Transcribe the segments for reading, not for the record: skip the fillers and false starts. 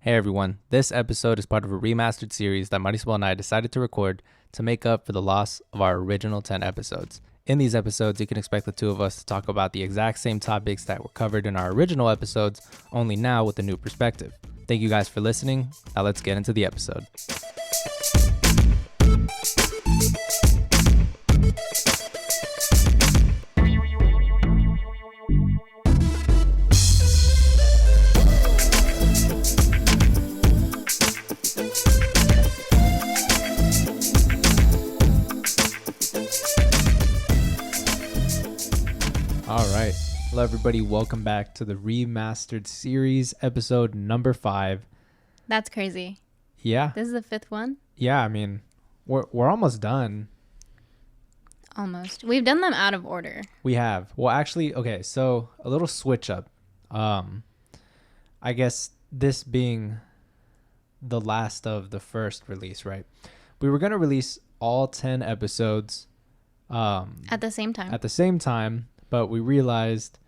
Hey everyone, this episode is part of a remastered series that Marisol and I decided to record to make up for the loss of our original 10 episodes. In these episodes, you can expect the two of us to talk about the exact same topics that were covered in our original episodes, only now with a new perspective. Thank you guys for listening. Now let's get into the episode. All right. Hello, everybody. Welcome back to the remastered series, episode number 5. That's crazy. Yeah. This is the 5th one? Yeah, I mean, we're almost done. Almost. We've done them out of order. We have. Well, actually, okay, so a little switch up. I guess this being the last of the first release, right? We were going to release all 10 episodes At the same time. But we realized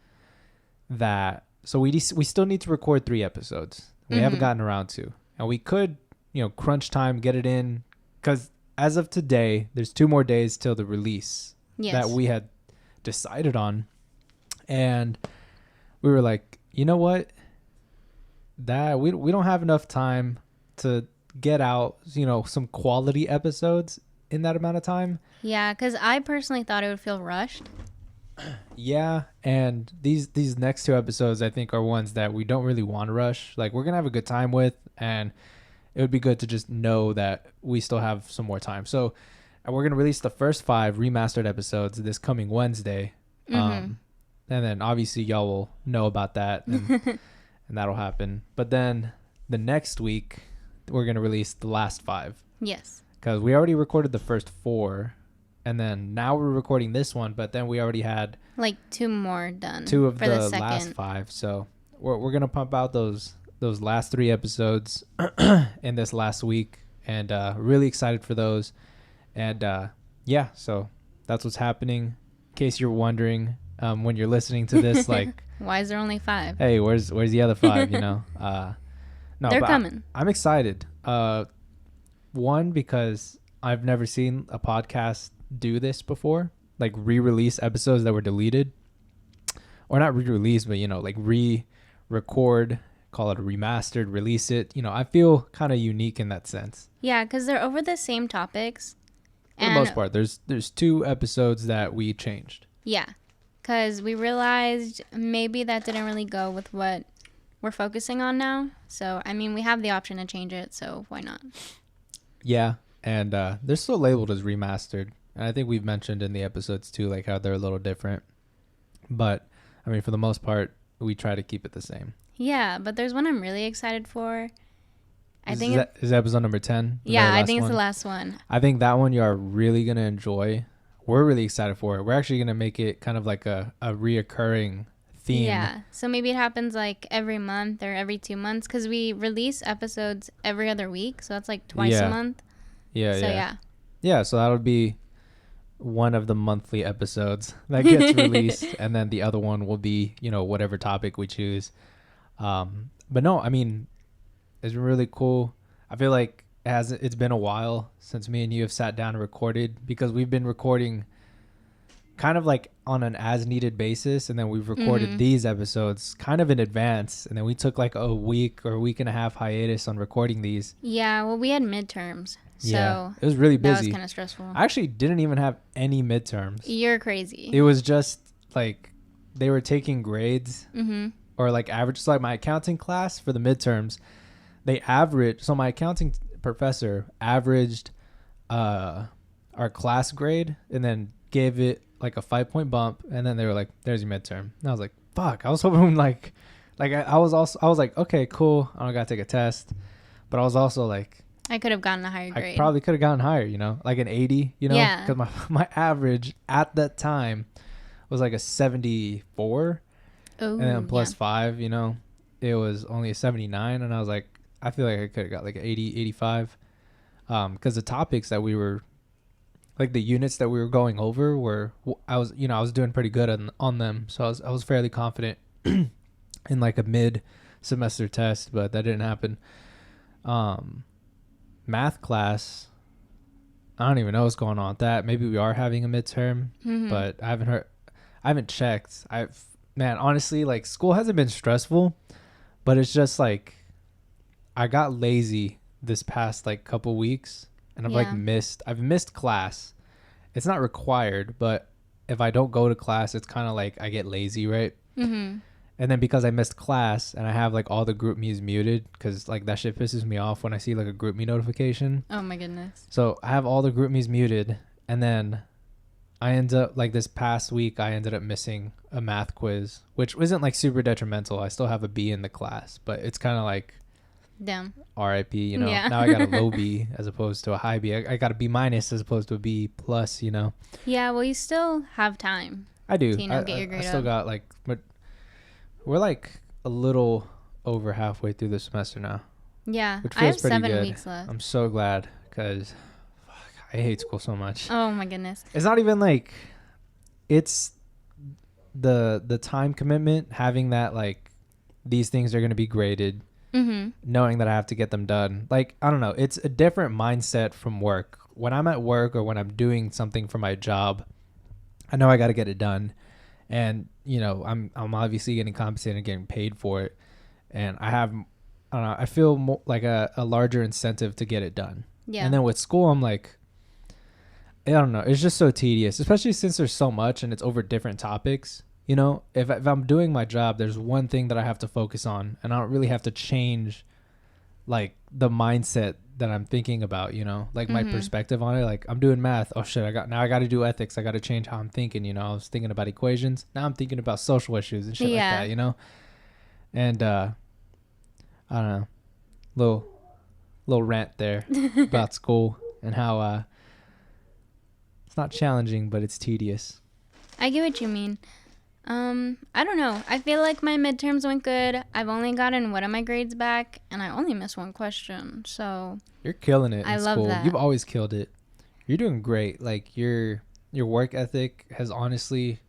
that we still need to record 3 episodes. We haven't gotten around to. And we could, crunch time, get it in, cuz as of today, there's 2 more days till the release that we had decided on. And we were like, you know what? That we don't have enough time to get out, some quality episodes in that amount of time. Yeah, cuz I personally thought it would feel rushed. Yeah, and these next 2 episodes I think are ones that we don't really want to rush. Like, we're gonna have a good time with, and it would be good to just know that we still have some more time. So we're gonna release the first 5 remastered episodes this coming Wednesday, and then obviously y'all will know about that, and, and that'll happen. But then the next week we're gonna release the last 5. Yes, because we already recorded the first 4. And then now we're recording this one, but then we already had like 2 more done. 2 of the last 5. So we're gonna pump out those last 3 episodes in this last week, and really excited for those. And yeah, so that's what's happening. In case you're wondering, when you're listening to this, like, why is there only 5? Hey, where's the other 5? No, they're coming. I'm excited. One, because I've never seen a podcast do this before, like re-release episodes that were deleted, or not re-release, but like re-record, call it a remastered, release it. I feel kind of unique in that sense. Yeah, because they're over the same topics. For the most part, there's 2 episodes that we changed. Yeah, because we realized maybe that didn't really go with what we're focusing on now. So I mean, we have the option to change it, so why not? Yeah, and they're still labeled as remastered. And I think we've mentioned in the episodes too, like how they're a little different. But I mean, for the most part, we try to keep it the same. Yeah, but there's one I'm really excited for. Is episode number 10? Yeah, I think it's the last one. I think that one you are really going to enjoy. We're really excited for it. We're actually going to make it kind of like a reoccurring theme. Yeah, so maybe it happens like every month or every 2 months, because we release episodes every other week. So that's like twice a month. Yeah. So that'll be one of the monthly episodes that gets released, and then the other one will be whatever topic we choose. But no, I mean, it's been really cool. I feel like it's been a while since me and you have sat down and recorded, because we've been recording kind of like on an as needed basis, and then we've recorded these episodes kind of in advance, and then we took like a week or a week and a half hiatus on recording these. Yeah, well, we had midterms. Yeah, so it was really busy. That was kind of stressful. I actually didn't even have any midterms. You're crazy. It was just like they were taking grades or like average. So like my accounting class for the midterms, they averaged. So my accounting professor averaged our class grade and then gave it like a 5-point bump. And then they were like, there's your midterm. And I was like, fuck. I was hoping I was like, okay, cool. I don't got to take a test. But I was also like, I could have gotten a higher grade. I probably could have gotten higher, like an 80, Yeah. Because my average at that time was like a 74. Ooh, and then plus 5, it was only a 79. And I was like, I feel like I could have got like 80, 85. Because the topics that we were, like the units that we were going over I was doing pretty good on them. So I was fairly confident in like a mid semester test, but that didn't happen. Math class, I don't even know what's going on with that. Maybe we are having a midterm, but I haven't checked. Man, honestly, like, school hasn't been stressful, but it's just like I got lazy this past like couple weeks, and I've missed class. It's not required, but if I don't go to class, it's kind of like I get lazy, right? And then because I missed class and I have like all the group me's muted, because like that shit pisses me off when I see like a group me notification. Oh my goodness. So I have all the group me's muted, and then I end up like this past week I ended up missing a math quiz, which wasn't like super detrimental. I still have a B in the class, but it's kind of like damn, RIP, you know. Now I got a low B as opposed to a high B. I got a B minus as opposed to a B plus, you know. Yeah, well, you still have time. I do. To, get your grade I still got like, but we're like a little over halfway through the semester now. Yeah, which feels I have pretty 7 good. weeks left. I'm so glad, because I hate school so much. Oh my goodness. It's not even like, it's the time commitment, having that like these things are going to be graded, knowing that I have to get them done. Like, I don't know, it's a different mindset from work. When I'm at work or when I'm doing something for my job, I know I got to get it done, and you know, I'm obviously getting compensated and getting paid for it, and I don't know, I feel more like a larger incentive to get it done. Yeah. And then with school, I'm like, I don't know, it's just so tedious, especially since there's so much and it's over different topics. You know, if I'm doing my job, there's one thing that I have to focus on, and I don't really have to change like the mindset that I'm thinking about, you know, like my perspective on it. Like, I'm doing math. Oh shit, I got to do ethics. I got to change how I'm thinking, you know. I was thinking about equations. Now I'm thinking about social issues and shit like that, you know. And I don't know, little rant there about school and how it's not challenging, but it's tedious. I get what you mean. I don't know. I feel like my midterms went good. I've only gotten one of my grades back, and I only missed one question. So you're killing it. I love school. That. You've always killed it. You're doing great. Like, your work ethic has honestly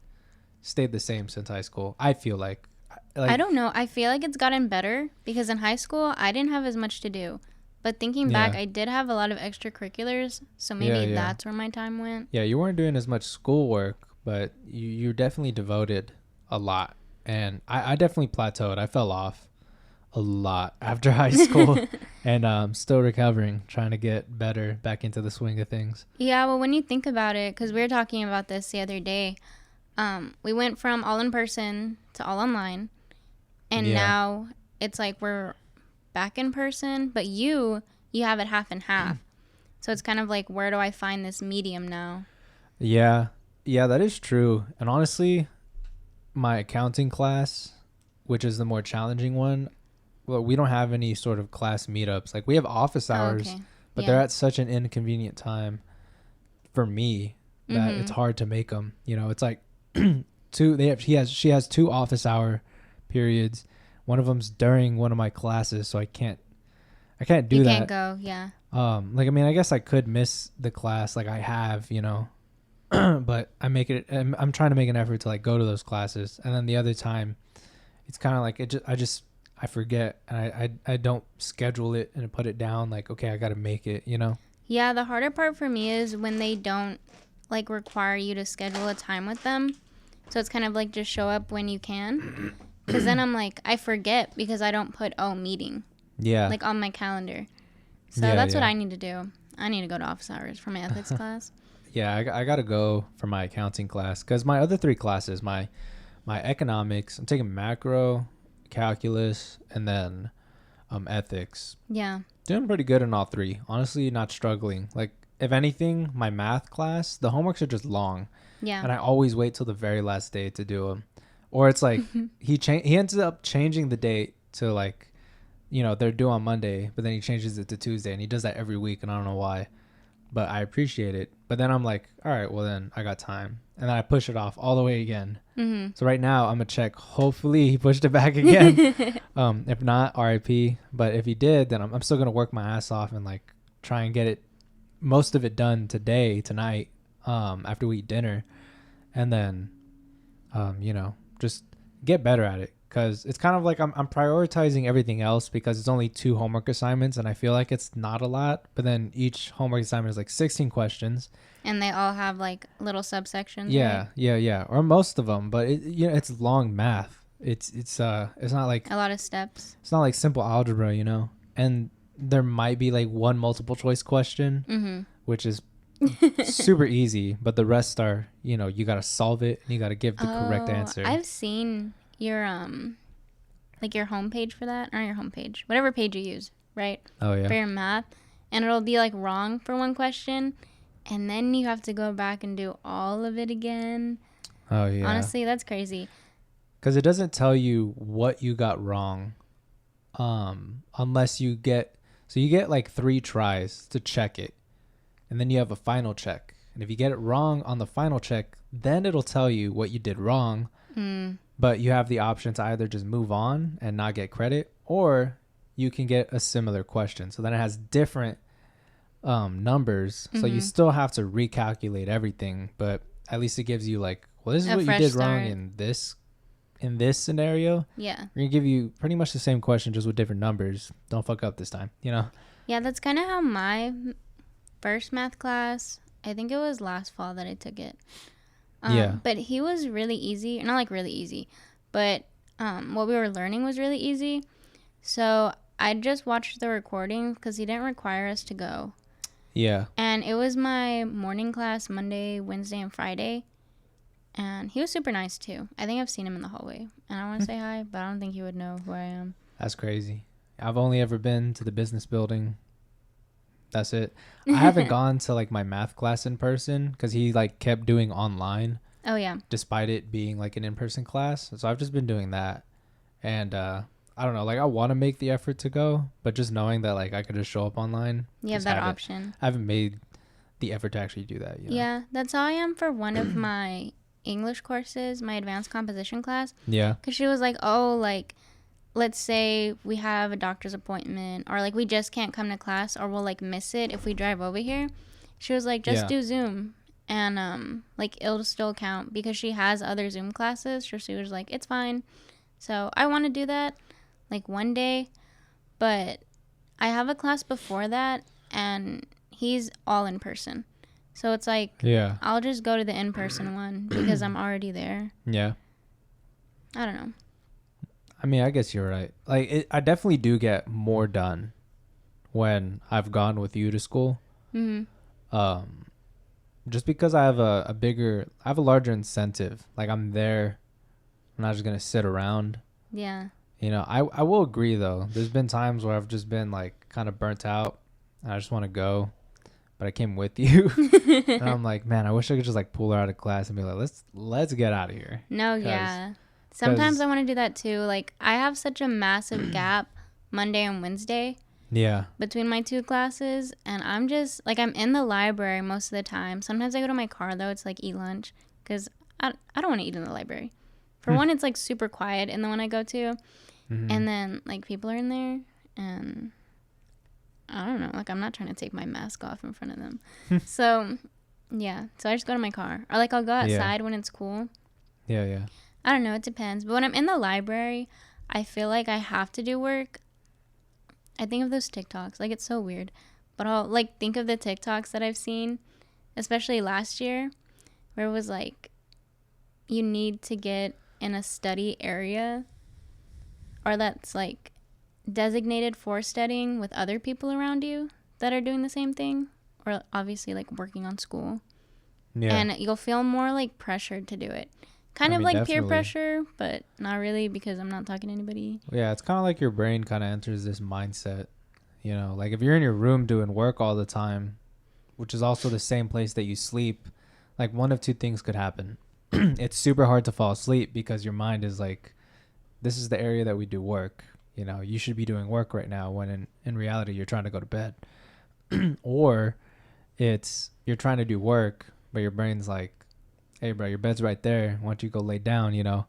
stayed the same since high school. I feel like I don't know. I feel like it's gotten better, because in high school I didn't have as much to do. But thinking back, I did have a lot of extracurriculars, so maybe that's where my time went. Yeah, you weren't doing as much schoolwork, but you definitely devoted a lot. And I definitely plateaued. I fell off a lot after high school, and still recovering, trying to get better, back into the swing of things. Yeah, well, when you think about it, because we were talking about this the other day, we went from all in person to all online, and now it's like we're back in person, but you have it half and half. So it's kind of like, where do I find this medium now? Yeah, that is true. And honestly, my accounting class, which is the more challenging one, well, we don't have any sort of class meetups. Like, we have office hours, but they're at such an inconvenient time for me that it's hard to make them. You know, it's like she has 2 office hour periods. One of them's during one of my classes, so I can't do that. You can't go, yeah. Like, I mean, I guess I could miss the class, like I have, you know, but I'm trying to make an effort to like go to those classes, and then the other time, it's kind of like I forget, and I don't schedule it and put it down. Like, okay, I got to make it, you know. Yeah, the harder part for me is when they don't like require you to schedule a time with them, so it's kind of like just show up when you can. Because then I'm like, I forget because I don't put meeting. Yeah. Like on my calendar. So that's what I need to do. I need to go to office hours for my ethics class. Yeah, I got to go for my accounting class, because my other 3 classes, my economics, I'm taking macro, calculus, and then ethics. Yeah. Doing pretty good in all 3. Honestly, not struggling. Like, if anything, my math class, the homeworks are just long. Yeah. And I always wait till the very last day to do them. Or it's like he ends up changing the date to, like, you know, they're due on Monday, but then he changes it to Tuesday, and he does that every week, and I don't know why, but I appreciate it. But then I'm like, all right, well then I got time, and then I push it off all the way again. So right now I'm gonna check. Hopefully he pushed it back again. If not, RIP. But if he did, then I'm still gonna work my ass off and like try and get most of it done tonight, after we eat dinner, and then, you know, just get better at it, because it's kind of like I'm prioritizing everything else because it's only 2 homework assignments and I feel like it's not a lot, but then each homework assignment is like 16 questions. And they all have like little subsections. Yeah, right? yeah, or most of them, but it's long math. It's not like a lot of steps. It's not like simple algebra, and there might be like one multiple choice question, which is super easy, but the rest are, you got to solve it and you got to give the correct answer. I've seen your like your homepage for that, or your homepage, whatever page you use, right? Oh yeah. For your math, and it'll be like wrong for one question, and then you have to go back and do all of it again. Oh yeah. Honestly, that's crazy. Because it doesn't tell you what you got wrong, unless you get like 3 tries to check it, and then you have a final check. And if you get it wrong on the final check, then it'll tell you what you did wrong. But you have the option to either just move on and not get credit, or you can get a similar question. So then it has different numbers. So you still have to recalculate everything, but at least it gives you like, well, this is what you did wrong in this scenario. Yeah. We're going to give you pretty much the same question, just with different numbers. Don't fuck up this time, Yeah, that's kind of how my first math class, I think it was last fall that I took it. But he was really easy. Not like really easy, but what we were learning was really easy. So I just watched the recording because he didn't require us to go. Yeah. And it was my morning class Monday, Wednesday, and Friday. And he was super nice too. I think I've seen him in the hallway. And I want to say hi, but I don't think he would know who I am. That's crazy. I've only ever been to the business building. That's it. I haven't gone to like my math class in person because he like kept doing online. Oh yeah. Despite it being like an in-person class. So I've just been doing that. And I don't know, like I want to make the effort to go, but just knowing that like I could just show up online. You have that option. I haven't made the effort to actually do that. Yeah, that's how I am for one of my English courses, my advanced composition class. Yeah. Because she was like, oh, like, let's say we have a doctor's appointment, or like we just can't come to class, or we'll like miss it if we drive over here. She was like, just do Zoom, and like it'll still count, because she has other Zoom classes. So she was like, it's fine. So I want to do that like one day, but I have a class before that and he's all in person. So it's like, yeah, I'll just go to the in-person one because I'm already there. Yeah. I don't know. I mean, I guess you're right. Like, I definitely do get more done when I've gone with you to school. Just because I have a larger incentive. Like, I'm there. I'm not just going to sit around. Yeah. I will agree, though. There's been times where I've just been, like, kind of burnt out. And I just want to go. But I came with you. And I'm like, man, I wish I could just, like, pull her out of class and be like, let's get out of here. No, yeah. Sometimes I want to do that, too. Like, I have such a massive gap Monday and Wednesday. Yeah. Between my 2 classes. And I'm just, like, I'm in the library most of the time. Sometimes I go to my car, though. It's, like, eat lunch. Because I don't want to eat in the library. For one, it's, like, super quiet in the one I go to. And then, like, people are in there. And I don't know. Like, I'm not trying to take my mask off in front of them. So, yeah. So I just go to my car. Or, like, I'll go outside when it's cool. Yeah, yeah. I don't know. It depends. But when I'm in the library, I feel like I have to do work. I think of those TikToks. Like, it's so weird. But I'll, like, think of the TikToks that I've seen, especially last year, where it was, like, you need to get in a study area, or that's, like, designated for studying with other people around you that are doing the same thing, or obviously, like, working on school. Yeah. And you'll feel more, like, pressured to do it. Kind of like definitely. Peer pressure, but not really, because I'm not talking to anybody. Yeah, it's kind of like your brain kind of enters this mindset. Like if you're in your room doing work all the time, which is also the same place that you sleep, like one of 2 things could happen. It's super hard to fall asleep because your mind is like, this is the area that we do work. You should be doing work right now, when in reality you're trying to go to bed. Or it's you're trying to do work, but your brain's like, hey bro, your bed's right there, why don't you go lay down? And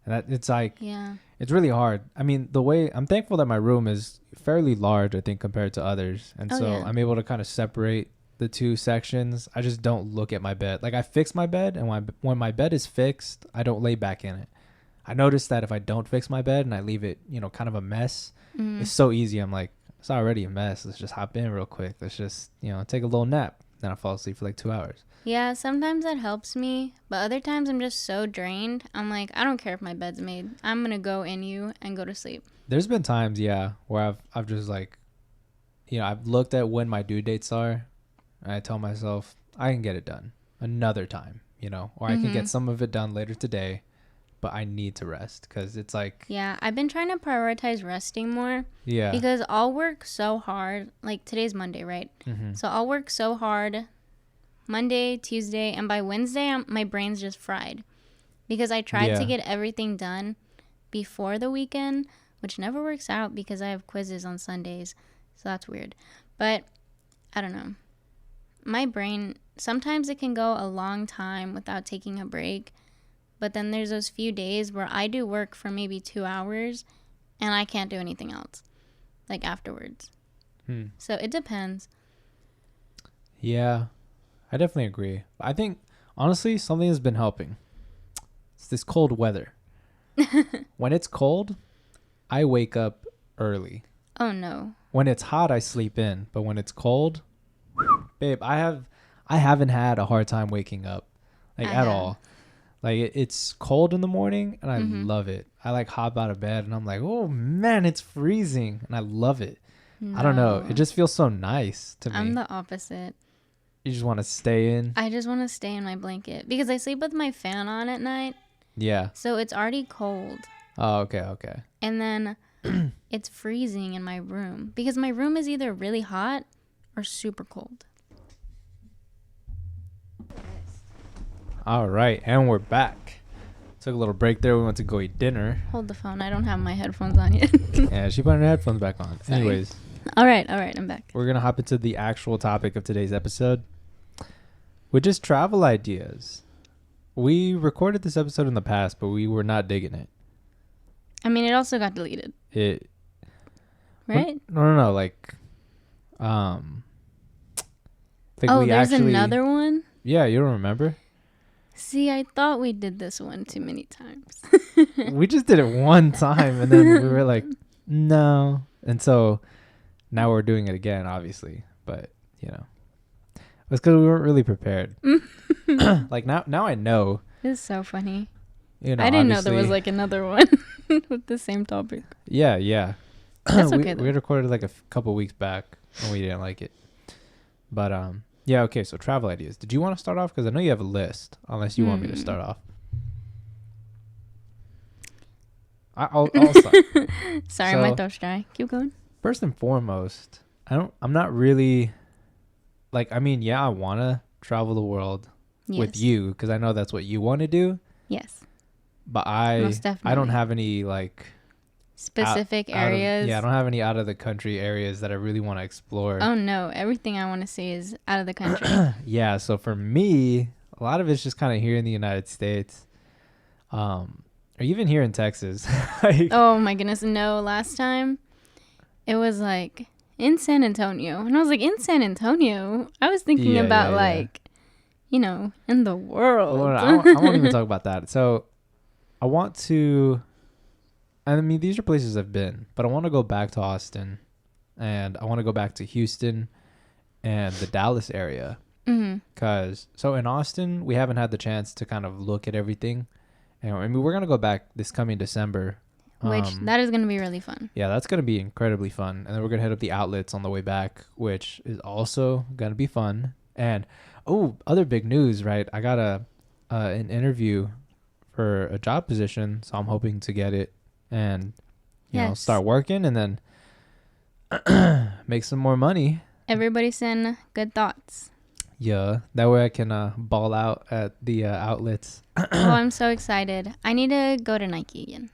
that it's like, yeah, it's really hard. I mean, the way I'm thankful that my room is fairly large, I think, compared to others, and I'm able to kind of separate the 2 sections. I just don't look at my bed. Like, I fix my bed, and when my bed is fixed, I don't lay back in it. I noticed that if I don't fix my bed and I leave it, you know, kind of a mess, it's so easy. I'm like, it's already a mess. Let's just hop in real quick. Let's just, you know, take a little nap. Then I fall asleep for like 2 hours. Yeah, sometimes that helps me, but other times I'm just so drained. I'm like, I don't care if my bed's made. I'm gonna go in you and go to sleep. There's been times, where I've just like, you know, I've looked at when my due dates are, and I tell myself I can get it done another time, you know, or I can get some of it done later today, but I need to rest because it's like. Yeah, I've been trying to prioritize resting more. Yeah. Because I'll work so hard. Like today's Monday, right? So I'll work so hard Monday, Tuesday, and by Wednesday, my brain's just fried. Because I tried to get everything done before the weekend, which never works out because I have quizzes on Sundays. So that's weird. But I don't know. My brain, sometimes it can go a long time without taking a break. But then there's those few days where I do work for maybe 2 hours and I can't do anything else, like afterwards. So it depends. Yeah, I definitely agree. I think, honestly, something has been helping. It's this cold weather. When it's cold, I wake up early. Oh, no. When it's hot, I sleep in. But when it's cold, babe, I haven't had a hard time waking up, like at all. Like it's cold in the morning and I love it. I like hop out of bed and I'm like, oh man, it's freezing. And I love it. No. I don't know. It just feels so nice to me. I'm the opposite. You just want to stay in? I just want to stay in my blanket because I sleep with my fan on at night. Yeah. So it's already cold. Oh, okay. And then it's freezing in my room because my room is either really hot or super cold. All right, and we're back. Took a little break there. We went to go eat dinner. Hold the phone. I don't have my headphones on yet. Yeah, she put her headphones back on. Sorry. Anyways. All right, I'm back. We're going to hop into the actual topic of today's episode, which is travel ideas. We recorded this episode in the past, but we were not digging it. I mean, it also got deleted. Right? No. Like there's another one? Yeah, you don't remember? See, I thought we did this one too many times. We just did it one time, and then we were like, no. And so now we're doing it again, obviously. But, you know, it's because we weren't really prepared. Like, now I know. It's so funny. You know, I didn't know there was, like, another one with the same topic. Yeah. That's okay, we recorded, like, a couple weeks back, and we didn't like it. But, yeah, okay, so travel ideas. Did you want to start off? Because I know you have a list, unless you want me to start off. I'll start. Sorry, my throat's dry. Keep going. First and foremost, I'm not really, like, I mean, yeah, I want to travel the world with you, because I know that's what you want to do. Yes. But I don't have any, like... specific areas. I don't have any out of the country areas that I really want to explore. Oh no, everything I want to see is out of the country. Yeah, so for me, a lot of it's just kind of here in the United States, or even here in Texas. Like, oh my goodness, no! Last time, it was like in San Antonio, and I was like, in San Antonio, I was thinking about like, you know, in the world. Well, I won't even talk about that. So, I want to. I mean, these are places I've been, but I want to go back to Austin, and I want to go back to Houston and the Dallas area. Because, so in Austin, we haven't had the chance to kind of look at everything. And I mean, we're going to go back this coming December. Which, that is going to be really fun. Yeah, that's going to be incredibly fun. And then we're going to hit up the outlets on the way back, which is also going to be fun. And, other big news, right? I got an interview for a job position, so I'm hoping to get it. And, you know, start working and then make some more money. Everybody send good thoughts. Yeah. That way I can ball out at the outlets. Oh, I'm so excited. I need to go to Nike again.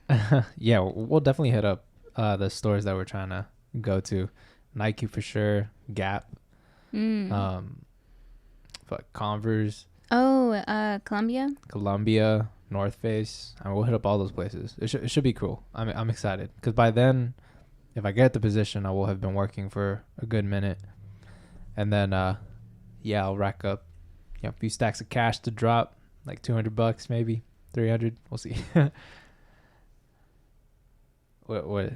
Yeah, we'll definitely hit up the stores that we're trying to go to. Nike for sure. Gap. Converse. Oh, Colombia. North Face. I mean, we'll hit up all those places. It should be cool. I'm excited because by then, if I get the position, I will have been working for a good minute, and then I'll rack up a few stacks of cash to drop, like $200 maybe 300. We'll see. What?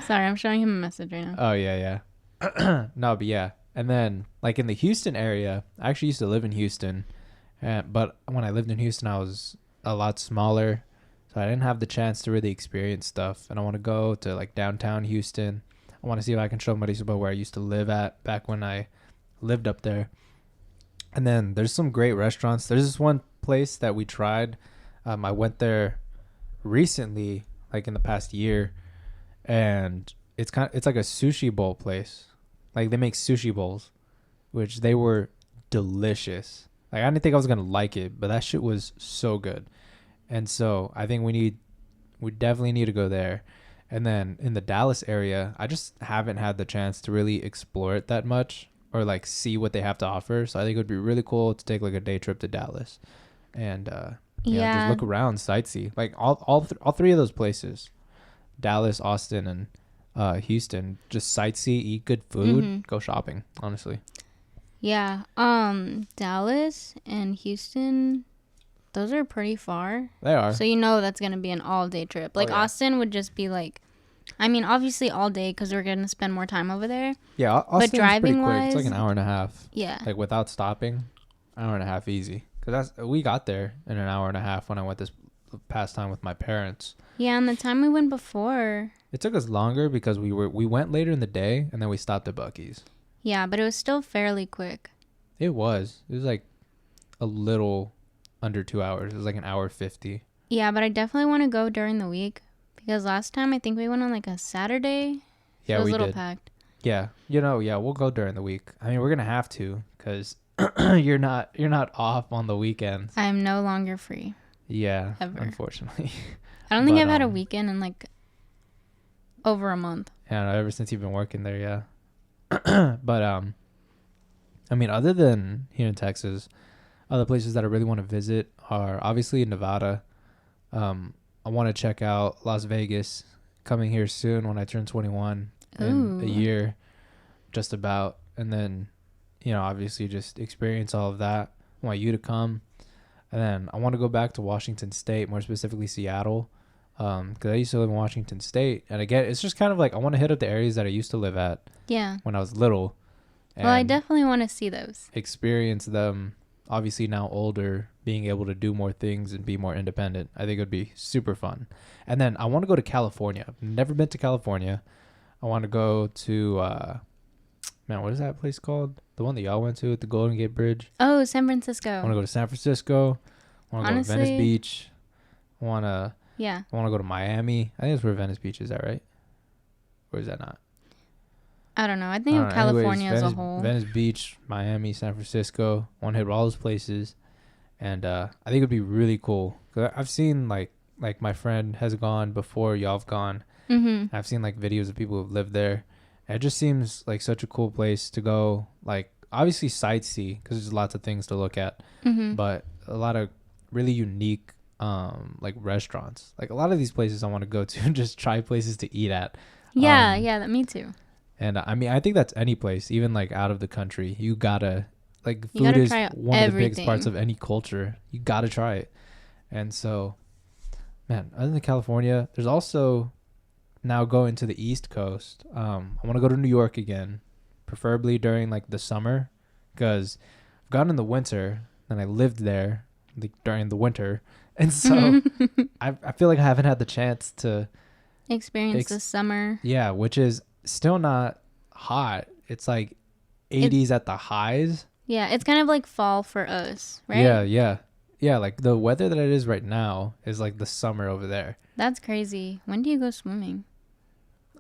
Sorry, I'm showing him a message right now. Oh, yeah. No, but yeah. And then, like, in the Houston area, I actually used to live in Houston. But when I lived in Houston, I was a lot smaller. So I didn't have the chance to really experience stuff. And I want to go to, like, downtown Houston. I want to see if I can show somebody about where I used to live at back when I lived up there. And then there's some great restaurants. There's this one place that we tried. I went there recently, like in the past year. And it's like a sushi bowl place. Like, they make sushi bowls, which they were delicious. Like, I didn't think I was gonna like it, but that shit was so good. And so I think we definitely need to go there. And then in the Dallas area, I just haven't had the chance to really explore it that much or like see what they have to offer. So I think it would be really cool to take like a day trip to Dallas and just look around, sightsee. Like all three of those places, Dallas, Austin, and Houston, just sightsee, eat good food, go shopping, honestly. Yeah. Dallas and Houston, those are pretty far. They are. So you know that's going to be an all-day trip. Like, Austin would just be like, I mean, obviously all day because we're going to spend more time over there. Yeah, Austin's but driving pretty quick. wise, it's like an hour and a half. Yeah. Like, without stopping, hour and a half easy. Because we got there in an hour and a half when I went this past time with my parents. Yeah, and the time we went before, it took us longer because we went later in the day and then we stopped at Buc-ee's. Yeah, but it was still fairly quick. It was like a little under 2 hours. It was like an hour 50. Yeah, but I definitely want to go during the week because last time I think we went on like a Saturday. Yeah, so it was we a little did. Packed. Yeah, we'll go during the week. I mean, we're gonna have to because you're not off on the weekends. I am no longer free. Yeah, ever. Unfortunately. I don't think I've had a weekend in like over a month. Yeah, ever since you've been working there, yeah. But I mean, other than here in Texas, other places that I really want to visit are obviously Nevada. I want to check out Las Vegas, coming here soon when I turn 21 in a year, just about. And then, obviously just experience all of that. I want you to come. And then I want to go back to Washington State, more specifically Seattle, because I used to live in Washington State. And again, it's just kind of like I want to hit up the areas that I used to live at when I was little. Well, I definitely want to see those. Experience them, obviously now older, being able to do more things and be more independent. I think it would be super fun. And then I want to go to California. I've never been to California. I want to go to, what is that place called? The one that y'all went to at the Golden Gate Bridge? Oh, San Francisco. I want to go to San Francisco. I want to go to Venice Beach. I want to go to Miami. I think that's where Venice Beach is, right? Or is that not? I don't know. I think of California as a whole. Venice Beach, Miami, San Francisco. I want to hit all those places. And I think it would be really cool. Cause I've seen like my friend has gone before y'all have gone. Mm-hmm. I've seen like videos of people who've lived there. And it just seems like such a cool place to go. Like obviously sightsee because there's lots of things to look at. Mm-hmm. But a lot of really unique like restaurants. Like a lot of these places I want to go to and just try places to eat at. Yeah, me too. And I mean, I think that's any place, even like out of the country. You gotta, like, food is one of the biggest parts of any culture. You gotta try it. And so, man, other than California, there's also now going to the East Coast. I want to go to New York again, preferably during like the summer, because I've gone in the winter and I lived there during the winter. And so I feel like I haven't had the chance to experience the summer. Yeah, which is still not hot. It's like 80s at the highs. Yeah, it's kind of like fall for us, right? Yeah, like the weather that it is right now is like the summer over there. That's crazy. When do you go swimming?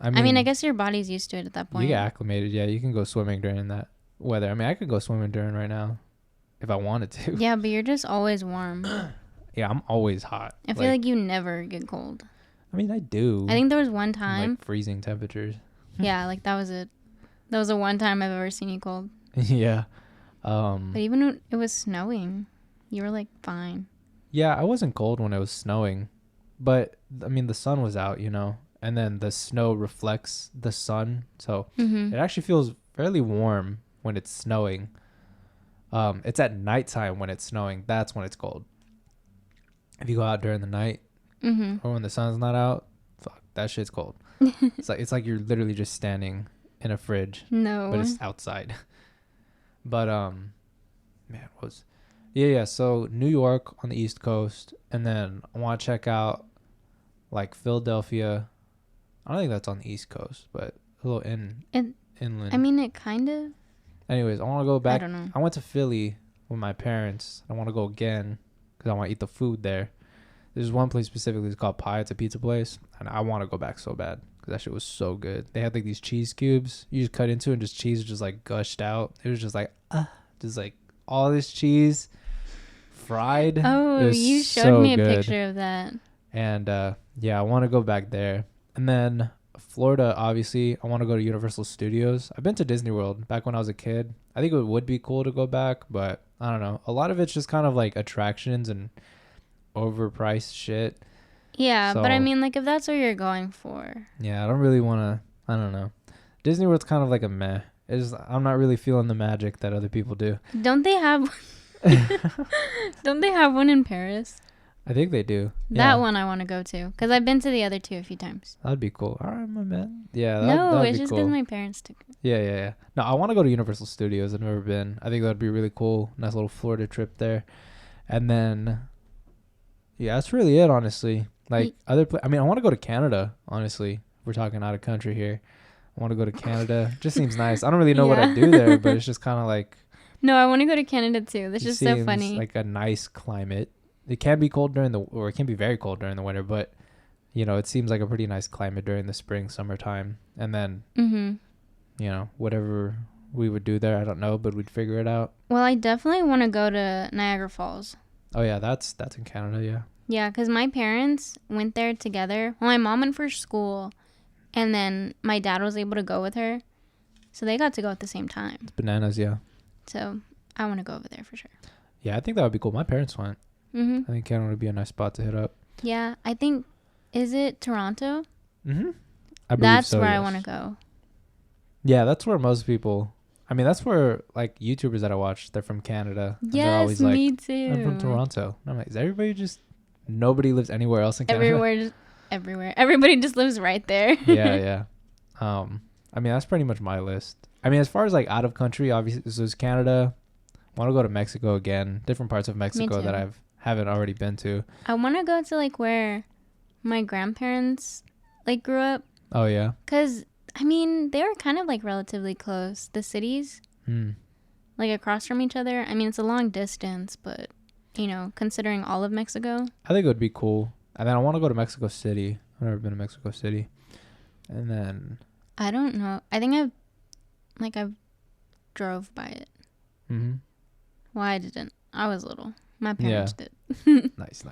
I mean, I guess your body's used to it at that point. You get acclimated. Yeah, you can go swimming during that weather. I mean, I could go swimming during right now if I wanted to. Yeah, but you're just always warm. Yeah, I'm always hot. I feel like you never get cold. I mean, I do. I think there was one time. Like freezing temperatures. Yeah, like that was it. That was the one time I've ever seen you cold. Yeah. But even when it was snowing, you were like fine. Yeah, I wasn't cold when it was snowing. But, I mean, the sun was out, and then the snow reflects the sun. So it actually feels fairly warm when it's snowing. It's at nighttime when it's snowing. That's when it's cold. If you go out during the night or when the sun's not out, that shit's cold. It's like you're literally just standing in a fridge. No. But it's outside. But man, yeah. So New York on the East Coast, and then I want to check out like Philadelphia. I don't think that's on the East Coast, but a little inland. I mean, it kind of. Anyways, I want to go back. I don't know. I went to Philly with my parents. I want to go again because I want to eat the food there. There's one place specifically. It's called Pie. It's a pizza place, and I want to go back so bad because that shit was so good. They had like these cheese cubes you just cut into, and just cheese just like gushed out. It was just like just like all this cheese fried. Oh, you showed me a picture of that. And yeah, I want to go back there. And then Florida, obviously, I want to go to Universal Studios. I've been to Disney World back when I was a kid. I think it would be cool to go back, but I don't know. A lot of it's just kind of like attractions and overpriced shit. Yeah, but I mean, like, if that's what you're going for. Yeah, I don't really want to. I don't know. Disney World's kind of like a meh. I'm not really feeling the magic that other people do. Don't they have one in Paris? I think they do. That one I want to go to because I've been to the other two a few times. That'd be cool. All right, my man. Yeah. No, it's just because my parents took it. Yeah. No, I want to go to Universal Studios. I've never been. I think that'd be really cool. Nice little Florida trip there. And then, yeah, that's really it, honestly. Like I mean, I want to go to Canada, honestly. We're talking out of country here. I want to go to Canada. Just seems nice. I don't really know what I'd do there, but it's just kind of like. No, I want to go to Canada too. That's just so funny. Like a nice climate. It can be cold or it can be very cold during the winter, but you know, it seems like a pretty nice climate during the spring, summertime. And then, you know, whatever we would do there, I don't know, but we'd figure it out. Well, I definitely want to go to Niagara Falls. Oh yeah, that's in Canada, yeah. Yeah, because my parents went there together. Well, my mom went for school, and then my dad was able to go with her. So they got to go at the same time. It's bananas, yeah. So I want to go over there for sure. Yeah, I think that would be cool. My parents went. I think Canada would be a nice spot to hit up. Yeah, I think, is it Toronto? That's where I want to go. Yeah, that's where most people, I mean, that's where like YouTubers that I watch, they're from Canada. Yes, they're always like, me too. I'm from Toronto. And I'm like, is everybody just, nobody lives anywhere else in Canada? Everywhere. Everybody just lives right there. Yeah. I mean, that's pretty much my list. I mean, as far as like out of country, obviously, so is Canada. I want to go to Mexico again. Different parts of Mexico that haven't already been to. I want to go to like where my grandparents like grew up. Oh yeah. Cause I mean they were kind of like relatively close. The cities, like across from each other. I mean it's a long distance, but you know considering all of Mexico. I think it would be cool. And then I want to go to Mexico City. I've never been to Mexico City. And then I don't know. I think I've drove by it. Well, I didn't. I was little. My parents did. Nice.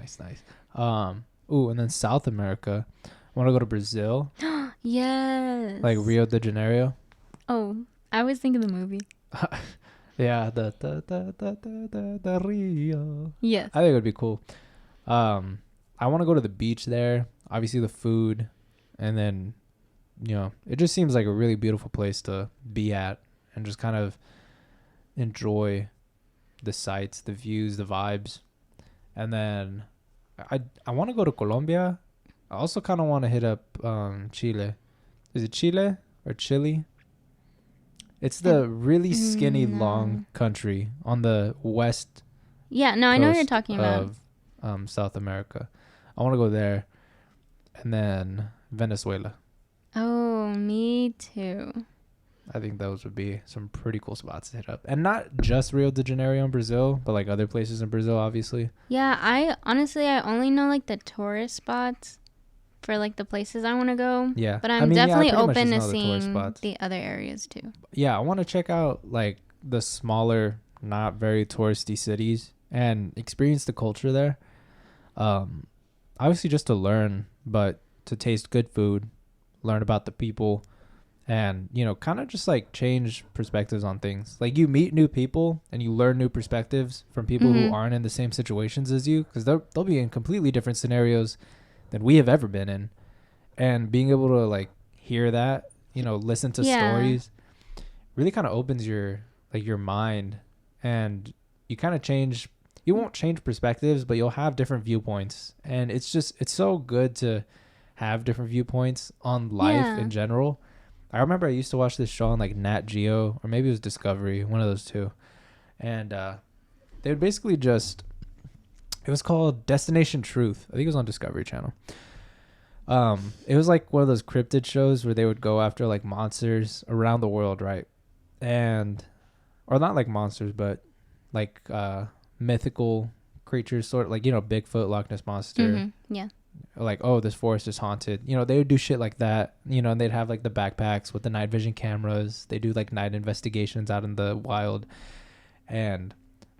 Ooh, and then South America. I want to go to Brazil. Yes. Like Rio de Janeiro. Oh, I was thinking the movie. Yeah, the Rio. Yes. I think it would be cool. I want to go to the beach there. Obviously the food, and then, you know, it just seems like a really beautiful place to be at and just kind of enjoy the sights, the views, the vibes. And then I want to go to Colombia. I also kind of want to hit up Chile. Is it Chile or Chile? It's the really skinny long country on the west. Yeah, no, I know what you're talking about. Of South America. I want to go there. And then Venezuela. Oh, me too. I think those would be some pretty cool spots to hit up. And not just Rio de Janeiro in Brazil, but like other places in Brazil, obviously. Yeah, I only know like the tourist spots for like the places I want to go. Yeah. But I'm definitely open to seeing the other areas too. Yeah, I want to check out like the smaller, not very touristy cities and experience the culture there. Obviously just to learn, but to taste good food, learn about the people. And, you know, kind of just like change perspectives on things. Like you meet new people and you learn new perspectives from people who aren't in the same situations as you. Because they'll be in completely different scenarios than we have ever been in. And being able to like hear that, you know, listen to stories really kind of opens your mind. And you kind of change. You won't change perspectives, but you'll have different viewpoints. And it's so good to have different viewpoints on life in general. I remember I used to watch this show on like Nat Geo, or maybe it was Discovery, one of those two. And they would basically just, it was called Destination Truth. I think it was on Discovery Channel. It was like one of those cryptid shows where they would go after like monsters around the world, right? And, or not like monsters, but like mythical creatures, sort of like, you know, Bigfoot, Loch Ness Monster. Mm-hmm. Yeah. Like, oh, this forest is haunted. You know, they would do shit like that, you know, and they'd have like the backpacks with the night vision cameras. They do like night investigations out in the wild. And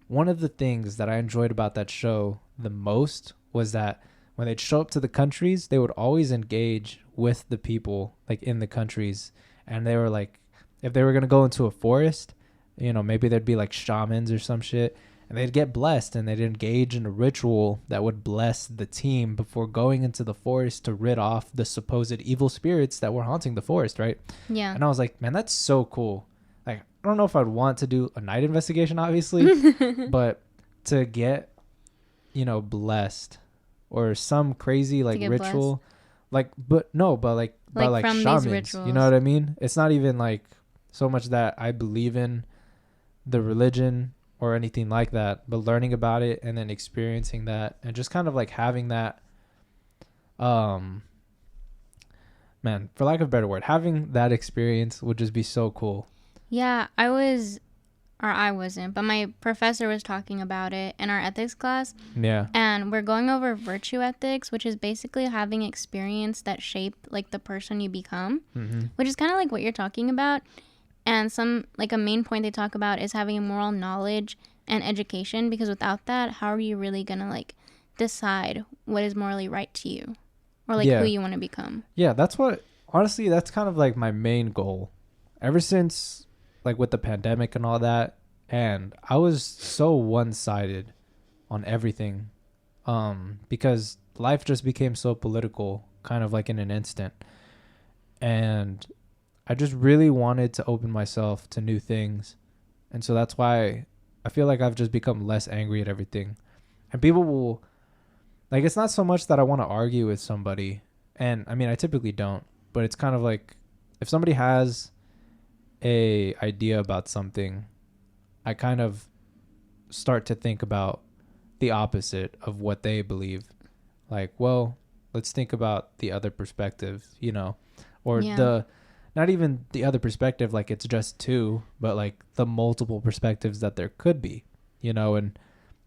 one of the things that I enjoyed about that show the most was that when they'd show up to the countries, they would always engage with the people like in the countries. And they were like, if they were going to go into a forest, you know, maybe there'd be like shamans or some shit. And they'd get blessed and they'd engage in a ritual that would bless the team before going into the forest to rid off the supposed evil spirits that were haunting the forest, right? Yeah. And I was like, man, that's so cool. Like, I don't know if I'd want to do a night investigation, obviously, but to get, you know, blessed or some crazy like ritual, blessed. Like by shamans, you know what I mean? It's not even like so much that I believe in the religion or anything like that, but learning about it and then experiencing that and just kind of like having that, man, for lack of a better word, having that experience would just be so cool. Yeah, I wasn't, but my professor was talking about it in our ethics class. Yeah. And we're going over virtue ethics, which is basically having experience that shape like the person you become, which is kind of like what you're talking about. And some, like a main point they talk about is having a moral knowledge and education, because without that, how are you really going to like decide what is morally right to you or like who you want to become? Yeah, honestly, that's kind of like my main goal ever since like with the pandemic and all that. And I was so one-sided on everything because life just became so political kind of like in an instant. And I just really wanted to open myself to new things. And so that's why I feel like I've just become less angry at everything. And people will, like, it's not so much that I want to argue with somebody. And I mean, I typically don't, but it's kind of like if somebody has a idea about something, I kind of start to think about the opposite of what they believe. Like, well, let's think about the other perspective, you know, or not even the other perspective, like it's just two, but like the multiple perspectives that there could be, you know, and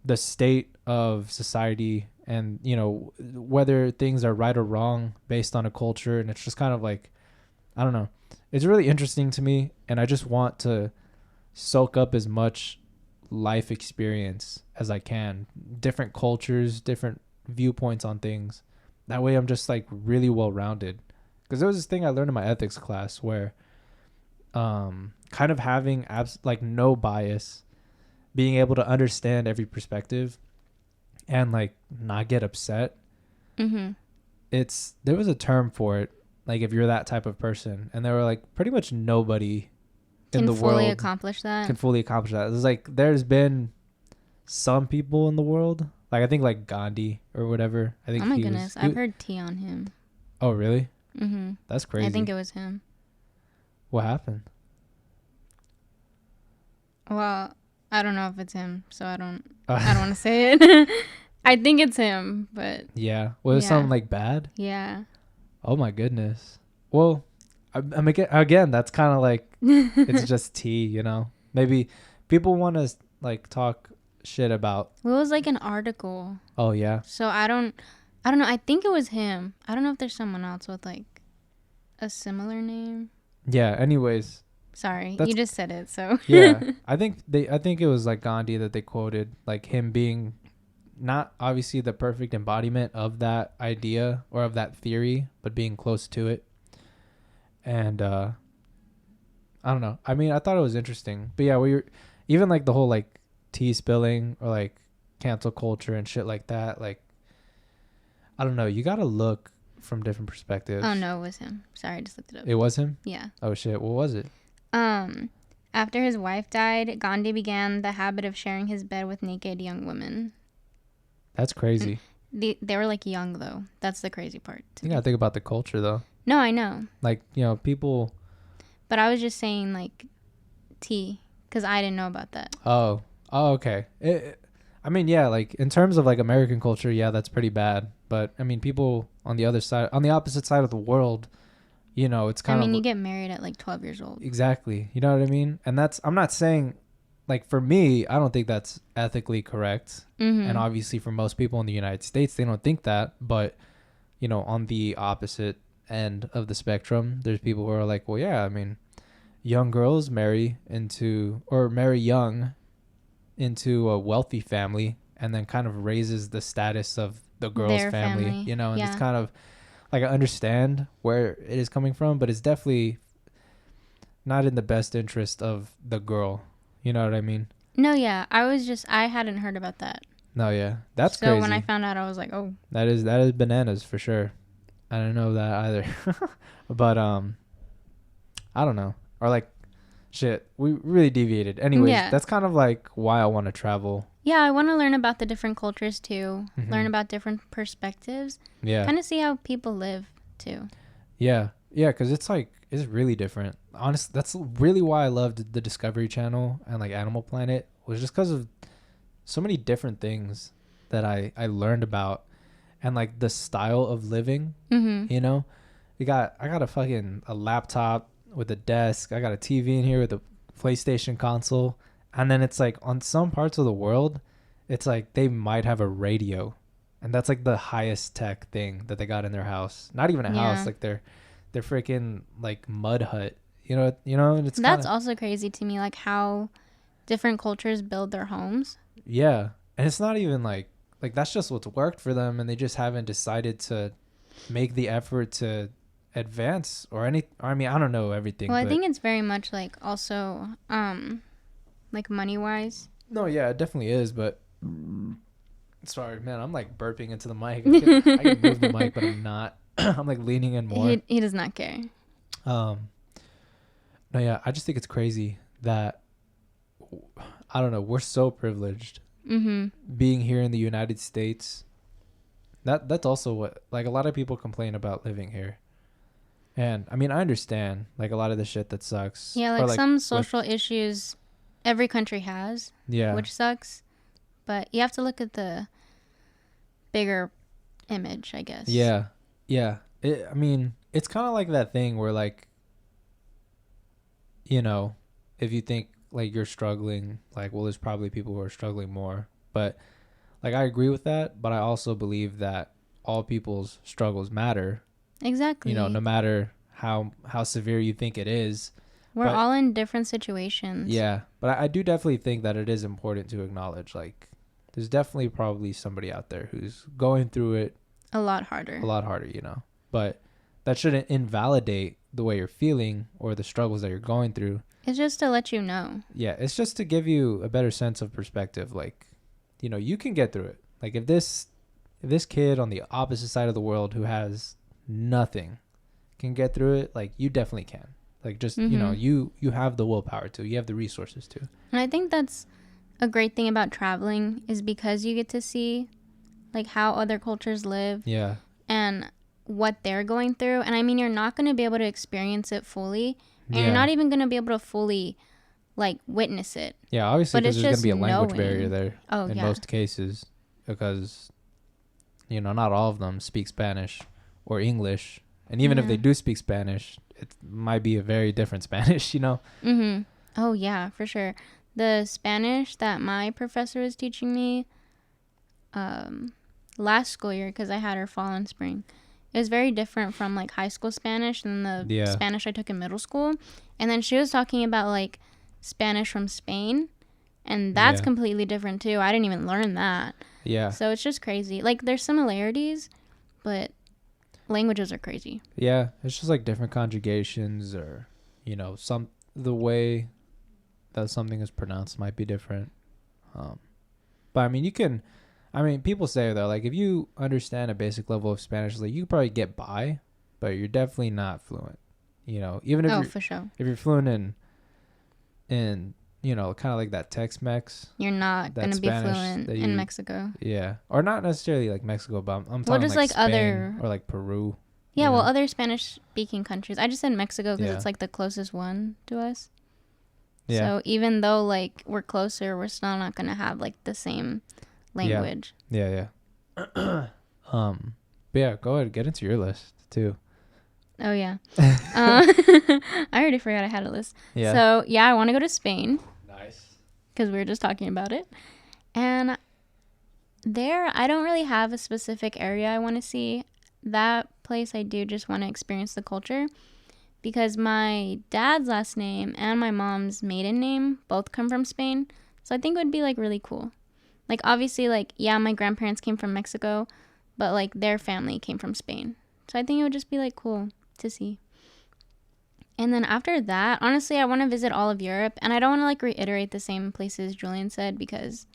the state of society and, you know, whether things are right or wrong based on a culture. And it's just kind of like, I don't know. It's really interesting to me. And I just want to soak up as much life experience as I can, different cultures, different viewpoints on things. That way I'm just like really well-rounded. Because there was this thing I learned in my ethics class where kind of having like no bias, being able to understand every perspective and like not get upset. There was a term for it, like if you're that type of person. And there were like pretty much nobody in the world can fully accomplish that. It was like there's been some people in the world, like I think like Gandhi or whatever. I think. Oh my goodness, I've heard tea on him. Oh really? Mm-hmm. That's crazy. I think it was him. What happened? Well, I don't know if it's him, so I don't want to say it. I think it's him, but yeah. Was it something like bad? Yeah. Oh my goodness. Well, I'm again. That's kind of like it's just tea, you know. Maybe people want to like talk shit about. Well, it was like an article. Oh yeah. So I don't know. I think it was him. I don't know if there's someone else with like a similar name. Yeah. Anyways. Sorry, you just said it. So yeah, I think it was like Gandhi that they quoted, like him being not obviously the perfect embodiment of that idea or of that theory, but being close to it. And I don't know. I mean, I thought it was interesting, but yeah, we were even like the whole like tea spilling or like cancel culture and shit like that. Like, I don't know. You got to look from different perspectives. Oh no, it was him. Sorry, I just looked it up. It was him? Yeah. Oh shit. What was it? After his wife died, Gandhi began the habit of sharing his bed with naked young women. That's crazy. They were like young though. That's the crazy part. You gotta think about the culture though. No, I know. Like, you know, people. But I was just saying like tea because I didn't know about that. Oh, okay. I mean, yeah, like in terms of like American culture, yeah, that's pretty bad. But I mean, people on the other side, on the opposite side of the world, you know, it's kind of. I mean, you get married at like 12 years old. Exactly. You know what I mean? And that's, I'm not saying, like for me, I don't think that's ethically correct. Mm-hmm. And obviously for most people in the United States, they don't think that. But, you know, on the opposite end of the spectrum, there's people who are like, well, yeah, I mean, young girls marry young into a wealthy family and then kind of raises the status of the girl's family, you know, and it's kind of like, I understand where it is coming from, but it's definitely not in the best interest of the girl. You know what I mean? No, yeah. I hadn't heard about that. No, yeah. That's so crazy. So when I found out, I was like, oh. That is bananas for sure. I didn't know that either. But I don't know. Or like, shit, we really deviated. Anyways, that's kind of like why I want to travel. Yeah, I want to learn about the different cultures too. Mm-hmm. Learn about different perspectives. Yeah. Kind of see how people live too. Yeah. Yeah, because it's like, it's really different. Honestly, that's really why I loved the Discovery Channel and like Animal Planet, was just because of so many different things that I learned about, and like the style of living. Mm-hmm. You know, I got a laptop with a desk. I got a TV in here with a PlayStation console. And then it's like on some parts of the world, it's like they might have a radio, and that's like the highest tech thing that they got in their house. Not even a house, like their freaking like mud hut. You know, and it's that's also crazy to me, like how different cultures build their homes. Yeah, and it's not even like that's just what's worked for them, and they just haven't decided to make the effort to advance or any. I mean, I don't know everything. Well, I think it's very much like also like money wise. No, yeah, it definitely is, but sorry, man, I'm like burping into the mic. I can move the mic, but I'm not. I'm like leaning in more. He does not care. No, yeah, I just think it's crazy that, I don't know, we're so privileged being here in the United States. That's also what, like, a lot of people complain about living here. And I mean, I understand like a lot of the shit that sucks. Yeah, like some social issues every country has. Yeah. Which sucks. But you have to look at the bigger image, I guess. Yeah. Yeah. I mean, it's kind of like that thing where like, you know, if you think like you're struggling, like, well, there's probably people who are struggling more. But like, I agree with that. But I also believe that all people's struggles matter. Exactly. You know, no matter how severe you think it is. We're all in different situations. Yeah. But I do definitely think that it is important to acknowledge, like, there's definitely probably somebody out there who's going through it a lot harder, you know. But that shouldn't invalidate the way you're feeling or the struggles that you're going through. It's just to let you know. Yeah. It's just to give you a better sense of perspective. Like, you know, you can get through it. Like, if this kid on the opposite side of the world who has nothing can get through it, like, you definitely can. Like, just you know, you have the willpower to, you have the resources to. And I think that's a great thing about traveling, is because you get to see like how other cultures live. Yeah. And what they're going through. And I mean, you're not going to be able to experience it fully, and you're not even going to be able to fully like witness it. Yeah, obviously, because there's going to be a language barrier there in most cases, because, you know, not all of them speak Spanish or English. And even if they do speak Spanish, it might be a very different Spanish, you know? Mm-hmm. Oh, yeah, for sure. The Spanish that my professor was teaching me last school year, because I had her fall and spring, it was very different from like high school Spanish than the Spanish I took in middle school. And then she was talking about like Spanish from Spain, and that's completely different too. I didn't even learn that. Yeah. So it's just crazy. Like, there's similarities, but languages are crazy. Yeah, it's just like different conjugations, or, you know, the way that something is pronounced might be different. But I mean, people say though, like, if you understand a basic level of Spanish, like, you could probably get by, but you're definitely not fluent. You know, even if for sure. If you're fluent in, you kind of like that Tex-Mex. You're not going to be fluent in Mexico. Yeah. Or not necessarily like Mexico, but I'm talking just like Spain other... or like Peru. Yeah, well, other Spanish-speaking countries. I just said Mexico because it's like the closest one to us. Yeah. So even though like we're closer, we're still not going to have like the same language. Yeah. But yeah, go ahead, get into your list too. Oh yeah. I already forgot I had a list. Yeah. So yeah, I want to go to Spain. Nice. Because we were just talking about it. And there, I don't really have a specific area I want to see. That place I do just want to experience the culture. Because my dad's last name and my mom's maiden name both come from Spain. So I think it would be like really cool. Like obviously like, yeah, my grandparents came from Mexico, but like their family came from Spain. So I think it would just be like cool to see. And then after that, honestly, I want to visit all of Europe. And I don't want to like reiterate the same places Julian said because,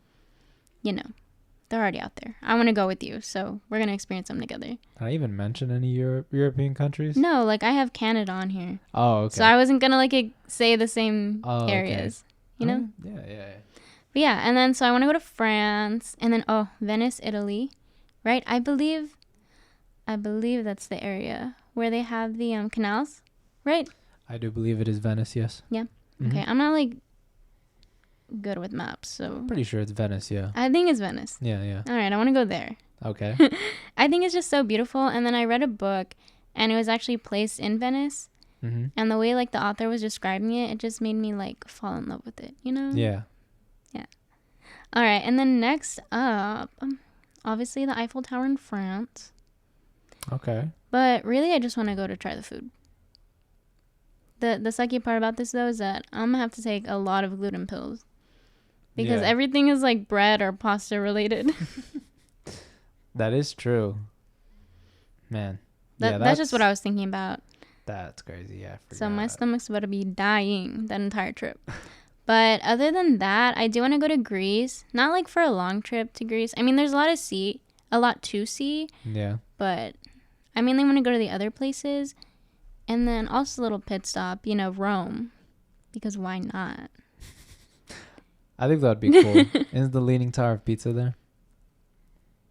they're already out there. I want to go with you. So we're going to experience them together. Did I even mention any European countries? No, like I have Canada on here. Oh, okay. So I wasn't going to like say the same areas, Yeah. But yeah, and then so I want to go to France and then, Venice, Italy, right? I believe that's the area where they have the canals, right? I do believe it is Venice, yes. Yeah. Mm-hmm. Okay, I'm not like good with maps, so pretty sure it's Venice. Yeah, I think it's Venice. Yeah. All right, I want to go there. Okay. I think it's just so beautiful. And then I read a book and it was actually placed in Venice. Mm-hmm. And the way like the author was describing it just made me like fall in love with it, Yeah. All right, and then next up, obviously the Eiffel Tower in France. Okay. But really I just want to go to try the food. The sucky part about this though is that I'm gonna have to take a lot of gluten pills. Because everything is like bread or pasta related. That is true. Man. That's just what I was thinking about. That's crazy, yeah. So my stomach's about to be dying that entire trip. But other than that, I do want to go to Greece. Not like for a long trip to Greece. I mean, there's a lot to see. Yeah. But I mainly want to go to the other places. And then also a little pit stop, Rome. Because why not? I think that would be cool. Isn't the Leaning Tower of Pisa there?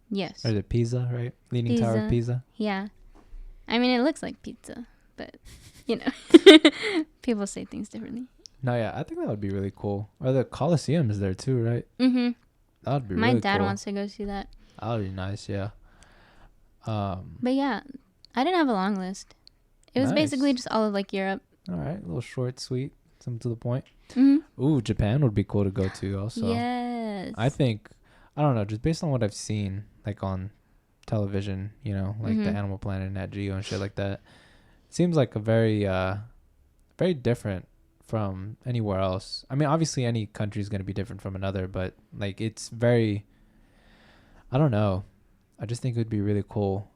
Yes. Or is it Pisa, right? Leaning Tower of Pisa? Yeah. I mean, it looks like pizza, but, people say things differently. No, yeah, I think that would be really cool. Or the Colosseum is there too, right? Mm-hmm. That would be really cool. My dad wants to go see that. That would be nice, yeah. But yeah, I didn't have a long list. It was basically just all of like Europe. All right, a little short, sweet, something to the point. Mm-hmm. Ooh, Japan would be cool to go to also. Yes. I think, I don't know, just based on what I've seen, like on television, like the Animal Planet and Nat Geo and shit like that. It seems like a very, very different from anywhere else. I mean, obviously any country is going to be different from another, but like it's very, I don't know. I just think it would be really cool.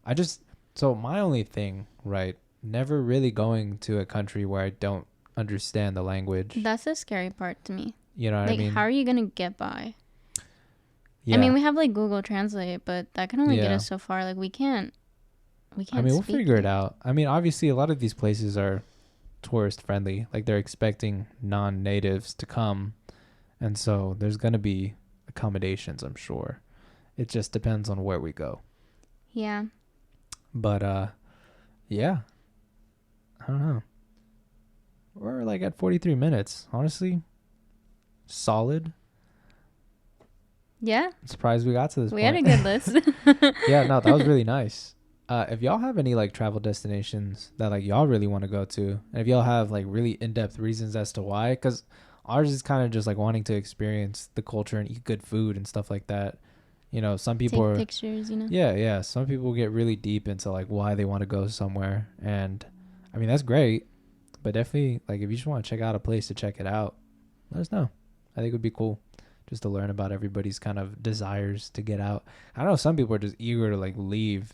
So my only thing, right, never really going to a country where I don't understand the language. That's the scary part to me. You know what I mean? How are you going to get by? Yeah. I mean, we have like Google Translate, but that can only get us so far. Like we can't I mean, we'll figure it out. I mean, obviously a lot of these places are tourist friendly. Like they're expecting non-natives to come. And so there's going to be accommodations, I'm sure. It just depends on where we go. Yeah. But yeah. I don't know. We're like at 43 minutes. Honestly, solid. Yeah. I'm surprised we got to this point. We had a good list. Yeah, no, that was really nice. If y'all have any like travel destinations that like y'all really want to go to, and if y'all have like really in-depth reasons as to why, because ours is kind of just like wanting to experience the culture and eat good food and stuff like that. Some people take pictures, Yeah. Some people get really deep into like why they want to go somewhere, and I mean that's great, but definitely like if you just want to check out a place to check it out, let us know. I think it would be cool just to learn about everybody's kind of desires to get out. I know some people are just eager to like leave,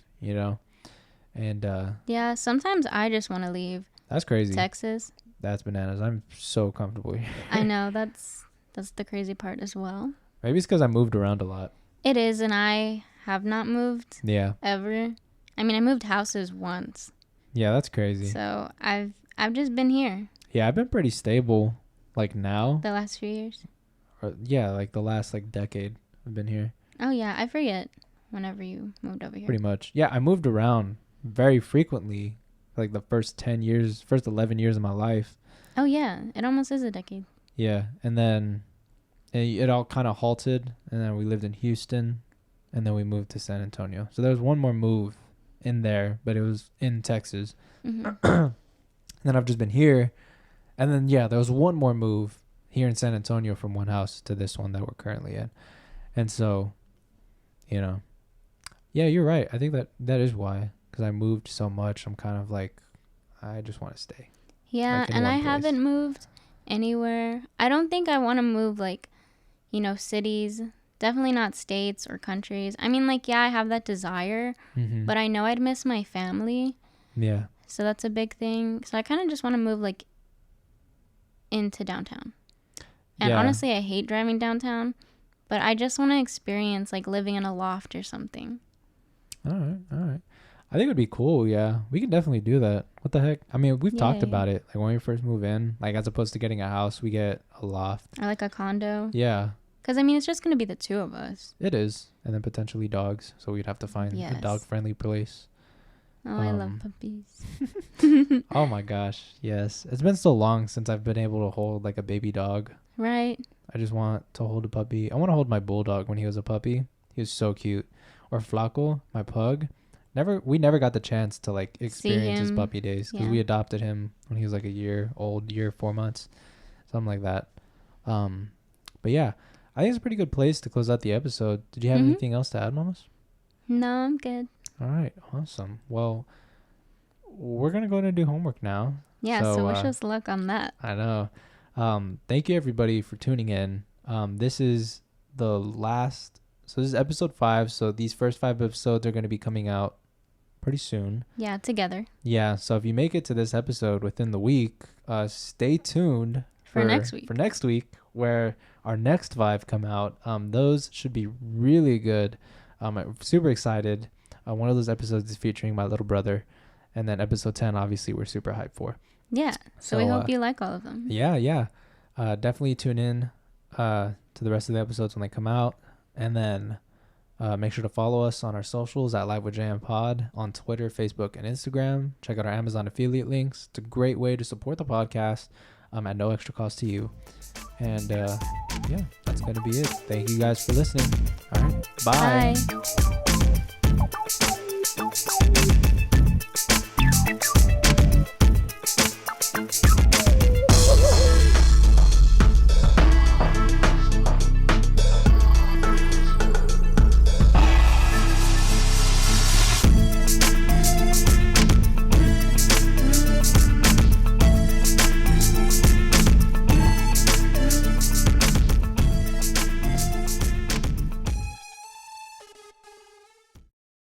and yeah, sometimes I just want to leave. That's crazy. Texas. That's bananas. I'm so comfortable here. I know, that's the crazy part as well. Maybe it's because I moved around a lot. It is, and I have not moved. Yeah. Ever. I mean, I moved houses once. Yeah, that's crazy. So I've just been here. Yeah, I've been pretty stable like now. The last few years. Or, yeah, like the last like decade I've been here. Oh yeah, I forget whenever you moved over here. Pretty much. Yeah, I moved around very frequently, like the first 11 years of my life. Oh yeah, it almost is a decade. Yeah, and then it all kind of halted, and then we lived in Houston, and then we moved to San Antonio. So there was one more move in there, but it was in Texas. And then I've just been here, and then yeah, there was one more move here in San Antonio from one house to this one that we're currently in. And so, you know, yeah, you're right. I think that is why, because I moved so much. I'm kind of like, I just want to stay. Yeah, like and I place. haven't moved anywhere. I don't think I want to move like, you know, cities. Definitely not states or countries. I mean, like, yeah, I have that desire, but I know I'd miss my family. Yeah. So that's a big thing. So I kind of just want to move like into downtown. And honestly, I hate driving downtown, but I just want to experience like living in a loft or something. All right. I think it would be cool. Yeah, we can definitely do that. What the heck? I mean, we've talked about it. Like when we first move in, like as opposed to getting a house, we get a loft or like a condo. Yeah. Because I mean, it's just gonna be the two of us. It is, and then potentially dogs. So we'd have to find a dog-friendly place. Oh, I love puppies. Oh my gosh, yes. It's been so long since I've been able to hold like a baby dog. Right. I just want to hold a puppy. I want to hold my bulldog when he was a puppy. He was so cute. Or Flaco, my pug. We never got the chance to like experience his puppy days because we adopted him when he was like a year old, 4 months, something like that. But yeah, I think it's a pretty good place to close out the episode. Did you have anything else to add, Mamas? No, I'm good. All right, awesome. Well, we're gonna go and do homework now. Yeah, so wish us luck on that. I know. Thank you everybody for tuning in. This is the last. So this is episode 5. So these first 5 episodes are going to be coming out pretty soon. Yeah, together. Yeah. So if you make it to this episode within the week, stay tuned for next week. For next week, where our next 5 come out. Those should be really good. I'm super excited. One of those episodes is featuring my little brother, and then episode 10, obviously, we're super hyped for. Yeah. So we hope you like all of them. Yeah. Definitely tune in to the rest of the episodes when they come out. And then make sure to follow us on our socials at livewithjm pod on Twitter, Facebook, and Instagram. Check out our Amazon affiliate links. It's a great way to support the podcast at no extra cost to you. And yeah, that's going to be it. Thank you guys for listening. All right. Bye.